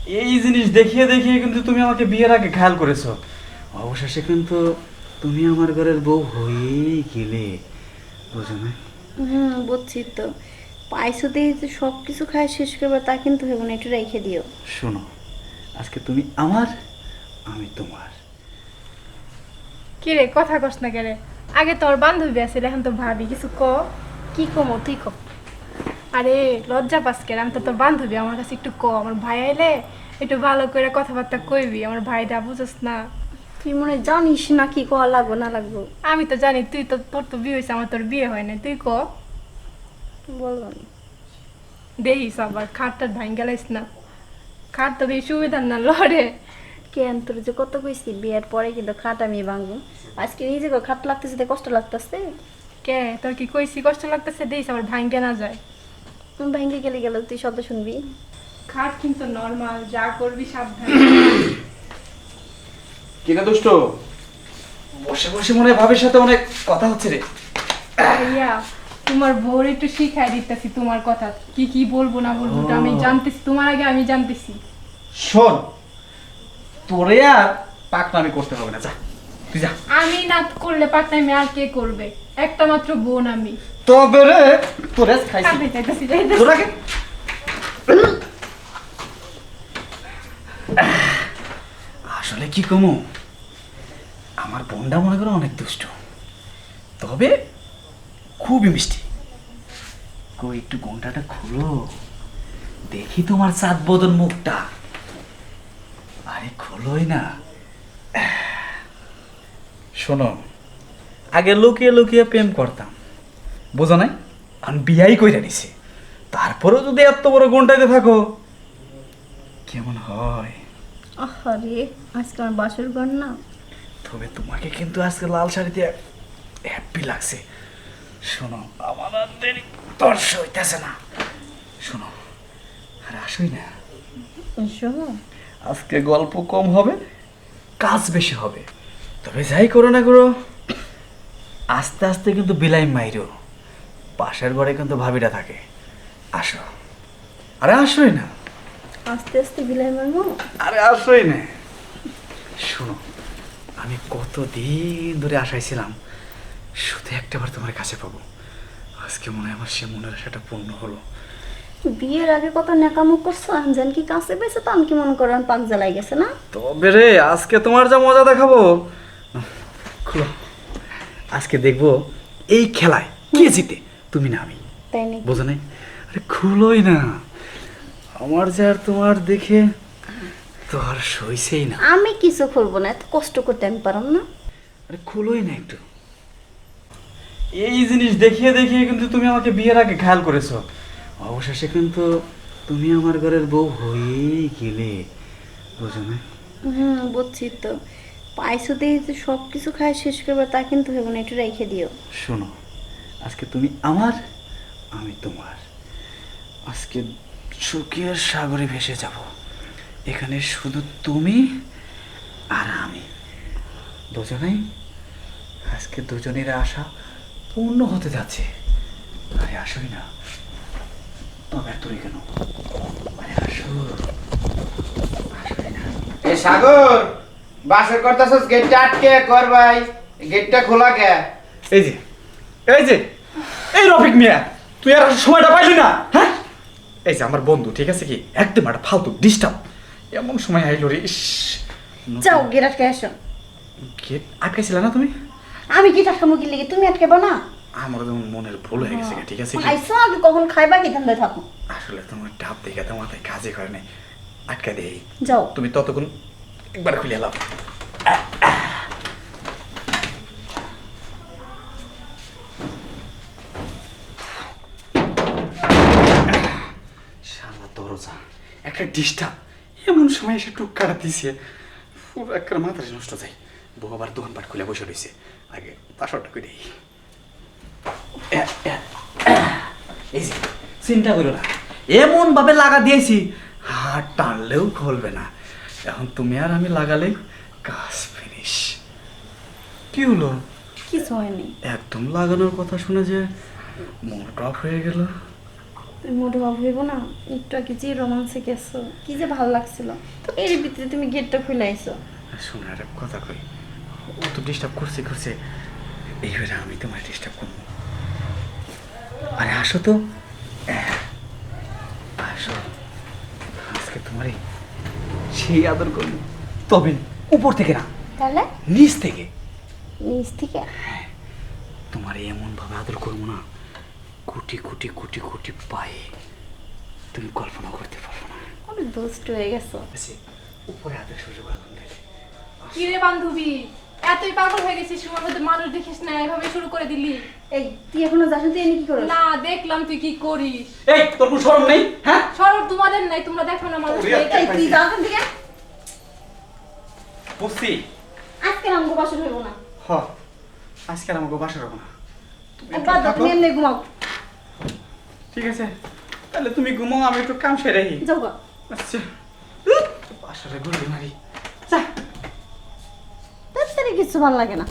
এই জিনিস দেখিয়ে দেখিয়ে কিন্তু তুমি আমাকে বিয়ের আগে খেয়াল করেছো। অবশেষে কিন্তু তুমি আমার ঘরের বউ হয়েই গেলে, বুঝো না? বুঝছি তো। পাইছো দিয়ে যে সব কিছু খায় শেষ করবে তা কিন্তু হবে না, একটু রেখে দিও। শোনো, আজকে তুমি আমার, আমি তোমার। কি রে কথা কস না কেরে? আগে তোর বান্ধবী আছে, এখন তো ভাবি কিছু ক। কি কমো তুই কম। আরে লজ্জা পাস কেন? আমি তো তোর বান্ধবী, আমার কাছে একটু ক। আমার ভাই আইলে একটু ভালো করে কথাবার্তা কইবি, আমার ভাইটা বুঝছ না। তুই মনে হয় জানিস না কি কওয়া লাগবো না লাগবো। আমি তো জানি, তুই তো, তোর তো বিয়ে হয়েছে, আমার তোর বিয়ে হয় না। তুই ক, বলবো না। দেখিস আবার খাটটার ভাঙ গেলাইস না। খাট তো দেখি সুবিধার না লড়ে। কেন তোর যে কত কইছি বিয়ের পরে কিন্তু খাট আমি ভাঙবো। আজকে নিজে খাট লাগতেছে তো কষ্ট লাগতেছে। কে তোর কি কইছি কষ্ট লাগতেছে? দেখিস আবার ভাঙ্গে না যায়। ভাঙে গেলে গেল তুই শব্দ শুনবি। খাট কিন্তু নর্মাল, যা করবি সাবধান। কিনা দুষ্ট, বসে বসে মনে হয় ভাবির সাথে অনেক কথা হচ্ছে রে। ভাইয়া, তোমার বউর একটু শিখাই দিতেছি তোমার কথা, কি কি বলবো না বলবো ওটা আমি জানতেছি, তোমার আগে আমি জানতেছি। শোন, তোরে আর পাকনামি করতে হবে না, যা তুই যা। আমি না করলে পাকনামি আর কে করবে? একটা মাত্র বোন আমি। তবে রে তোরে খাইছি কাঁদতে চাইতেছি, যাইতেছি। তোরাকে। আসলে কি কমু, আমার বোনটা মনে করো অনেক দুষ্ট, তবে খুবই মিষ্টি। কই একটু ঘন্টাটা খুলো, দেখি তোমার চাঁদ বদন মুখটা। আরে খোলোই না। শোনো, আগে লুকিয়ে লুকিয়ে প্রেম করতাম, বোঝো নাই? আমি বিয়াই কইরা নিছি, তারপরেও যদি এত বড় ঘন্টাইতে থাকো কেমন হয়? আরে আজকে আমার বাসর ঘর না। তবে তোমাকে কিন্তু আজকে লাল শাড়িতে হ্যাপি লাগছে। শোনো, আমার আর দেরি তর্স হইতেছে না। শোনো, আর আসোই না। শোনো, আজকে গল্প কম হবে, কাজ বেশি হবে। তবে যাই করো না করো, আস্তে আস্তে কিন্তু বিলাই মাইরো। পাশের ঘরে কিন্তু ভাবিটা থাকে। আসো, আরে আসোই না। আস্তে আস্তে বিলাই মারবো। আরে আসোই না। শোনো, আমি কতদিন ধরে আশাইছিলাম শুধু একটাবার তোমার কাছে পাবো। আজকে মনে হয় আমার সে মনের আশাটা পূর্ণ হলো। বিয়ের আগে কত নেকামো করছো, জান কি কাছে পেয়েছে তো আমি কি মনে করেন পাক জ্বালাই গেছে না। তবে রে আজকে তোমার যা মজা দেখাবো, খুলো। আজকে দেখবো এই খেলায় কে জিতে, তুমি না আমি। তাই নাকি? বোঝো নাই? আরে খুলোই না, আমার যে আর তোমার দেখে তো আর সইছেই না। আমি কিছু করবো না, এত কষ্ট করতে আমি পারলাম না। আরে খুলোই না একটু। এই জিনিস দেখিয়ে দেখিয়ে কিন্তু তুমি আমাকে বিয়ের আগে খেয়াল করেছো। অবশেষে কিন্তু তুমি আমার ঘরের বউ হয়েই গেলে, বুঝো না? বুঝছি তো। পাইছো দিয়ে যে সব কিছু খায় শেষ করবে তা কিন্তু হবে না, একটু রেখে দিও। শোনো, আজকে তুমি আমার, আমি তোমার। আজকে সুখের সাগরে ভেসে যাব। এখানে শুধু তুমি আর আমি, বুঝো নাই? আজকে দুজনের আশা পূর্ণ হতে যাচ্ছে। আরে আসোই না, তবে তুই কেন? আরে আসো, আসোই না। এ সাগর, বাসর করতেছস, গেটটা আটকে কর ভাই, গেটটা খোলা কে? এই যে, এই যে, এই রফিক মিয়া, তুই আর সময়টা পাইলি না? হ্যাঁ, এই যে আমার বন্ধু, ঠিক আছে কি, একদম একটা ফালতু ডিস্টার্ব। এমন সময় আইলো রে, ইস। যাও গিয়ে আটকে আসো। গেট আটকাইছিল না তুমি? আমি কি টাকা মুখি লেগে তুমি আটকেবা না? আমার যেমন মনের ভুল হয়ে গেছে, ঠিক আছে কি? আইসো আগে কখন খাইবা কি ধান্দা থাকো। আসলে তোমার ডাব দেখে তো মাথায় কাজে করে নাই, আটকা দেই। যাও। তুমি ততক্ষণ একবার খুলে এলাম। শালা দরজা একটা ডিস্টার্ব, এমন সময় এসে টুক কাটা দিছে, পুরো একটা মাথা নষ্ট যায়। বউ আবার দোকানপাট খুলে বসে রয়েছে, আগে পাশরটা করে দেই। এই যে, চিন্তা করো না, এমন ভাবে লাগা দিয়েছি হাত টানলেও খুলবে না। এখন তুমি আর আমি লাগালে কাজ ফিনিশ। কি হলো? কিছু হয়নি। একদম লাগানোর কথা শুনে যে মনটা অফ হয়ে গেল। তুমি মোটে ভাব হইব না, একটু আগে যে রোমান্সে গেছো, কি যে ভালো লাগছিল, তো এর ভিতরে তুমি গেটটা খুলে আইছো। শোনো একটা কথা কই, ও তো ডিস্টার্ব করছে, এইবারে আমি তোমার ডিস্টার্ব করবো। আরে আসো তো, আসো, আজকে তোমার সেই আদর করবো, তবে উপর থেকে না, তাহলে নিচ থেকে। নিচ থেকে? তোমার এমন ভাবে আদর করবো না, কোটি কোটি কোটি কোটি পায়ে তুমি কল্পনা করতে পারবো না। অনেক দুষ্ট হয়ে গেছো। উপরে আদর সুযোগ এখন দেবে। কি রে বান্ধবী, এতই পাগল হয়ে গেছিস সময় মধ্যে মানুষ দেখিস না, এভাবে শুরু করে দিলি? এই তুই এখনো যাস না, তুই এনে কি করো? না, দেখলাম তুই কি করিস। এই তোর কোনো শরম নেই? হ্যাঁ, সরব তোমাদের নাই, তোমরা দেখো না মানুষ। এই তুই যাস না থেকে। বুঝছি। আজকে আমগো বাসর হইব না। হ, আজকে আর আমাকে বাসা রাখো না। তুমি একটু একবার থাকো। তুমি এমনি ঘুমাও। ঠিক আছে, তাহলে তুমি ঘুমাও, আমি একটু কাম সেরে রাখি। যাও গা। আচ্ছা, বাসারে ঘুরে মারি। যা। তাড়াতাড়ি কিছু ভালো লাগে না।